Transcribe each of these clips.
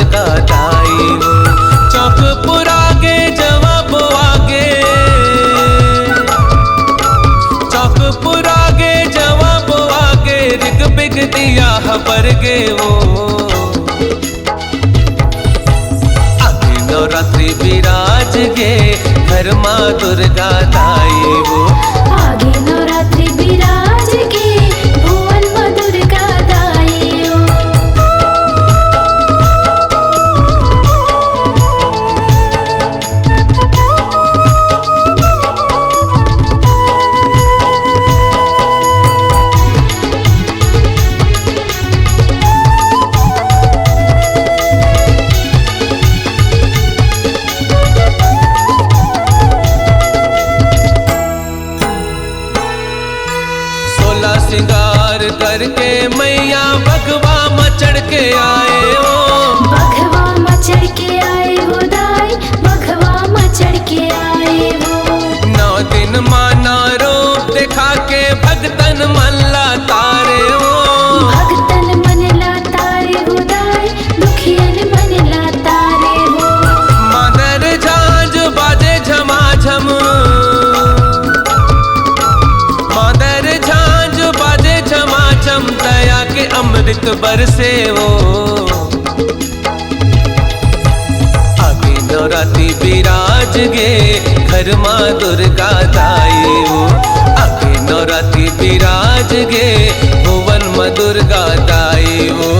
दुर्गा दाई वो। चौकपुर आगे जवाब आगे, चौकपुर आगे जवाब आगे, रिग बिग दिया खबर गे वो। आगे नवरात्रि विराज गे घर माँ दुर्गा दाई वो। आगे नवरात्रि विराज गे भुवन माँ दुर्गा दाई वो। सिंगार करके मैया भगवा मचढ़ के आए हो। भगवा मचढ़ के आए हो दाई, भगवा मचढ़ के आए हो। 9 दिन माना रूप दिखा के भगतन मन ला तारे हो। भगतन मन ला तारे हो दाई, दुखियन मन ला तारे हो। मदर झांझ बाजे झमाझम, मदर झांझ बाजे झमाझम, दया के अमृत बरसे वो। आगे नवरात्रि विराज गे घर माँ दुर्गा दाई वो। आगे नवरात्रि विराज गे भुवन माँ दुर्गा दाई वो।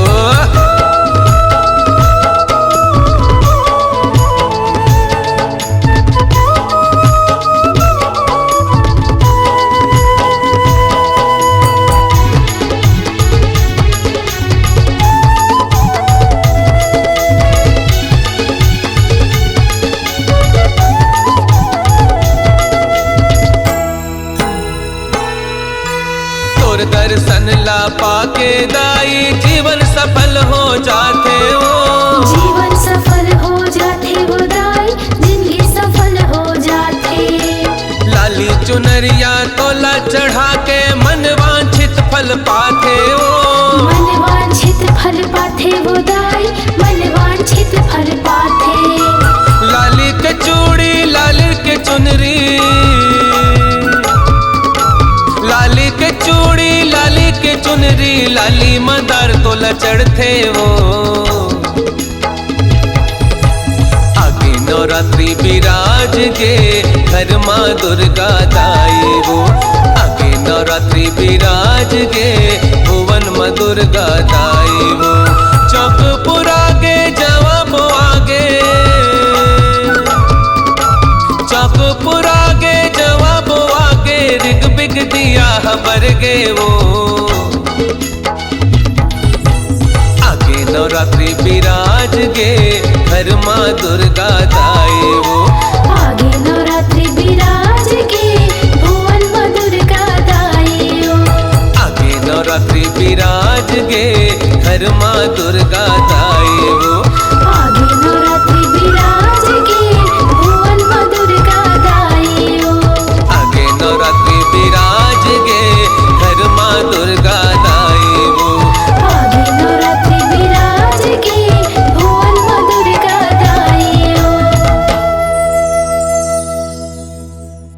दर्शन ला पाके दाई जीवन सफल हो जाते हो। जीवन सफल हो जाते हो दाई, जिंदगी सफल हो जाते। लाली चुनरिया तोला चढ़ा के मन वांछित फल पाते हो। मन वांछित फल पाते हो दाई, मन वांछित फल पाते। लाली के चूड़ी लाली के चुनरी, लाली के चूड़ी लाली के चुनरी, लाली मदार तोला चढ़ते हो। आगे नवरात्रि विराज गे घर माँ दुर्गा दाई वो। आगे नवरात्रि विराज गे भुवन माँ दुर्गा दाई वो। चौकपुर आगे जवाब आगे, चौकपुर आगे जवाब आगे, रिग बिग दिया खबर गे वो। आगे नवरात्रि विराज गे घर माँ दुर्गा दाई वो। आगे नवरात्रि विराज गे भुवन माँ दुर्गा दाई वो। आगे नवरात्रि विराज गे घर माँ दुर्गा दाई वो। आगे नवरात्रि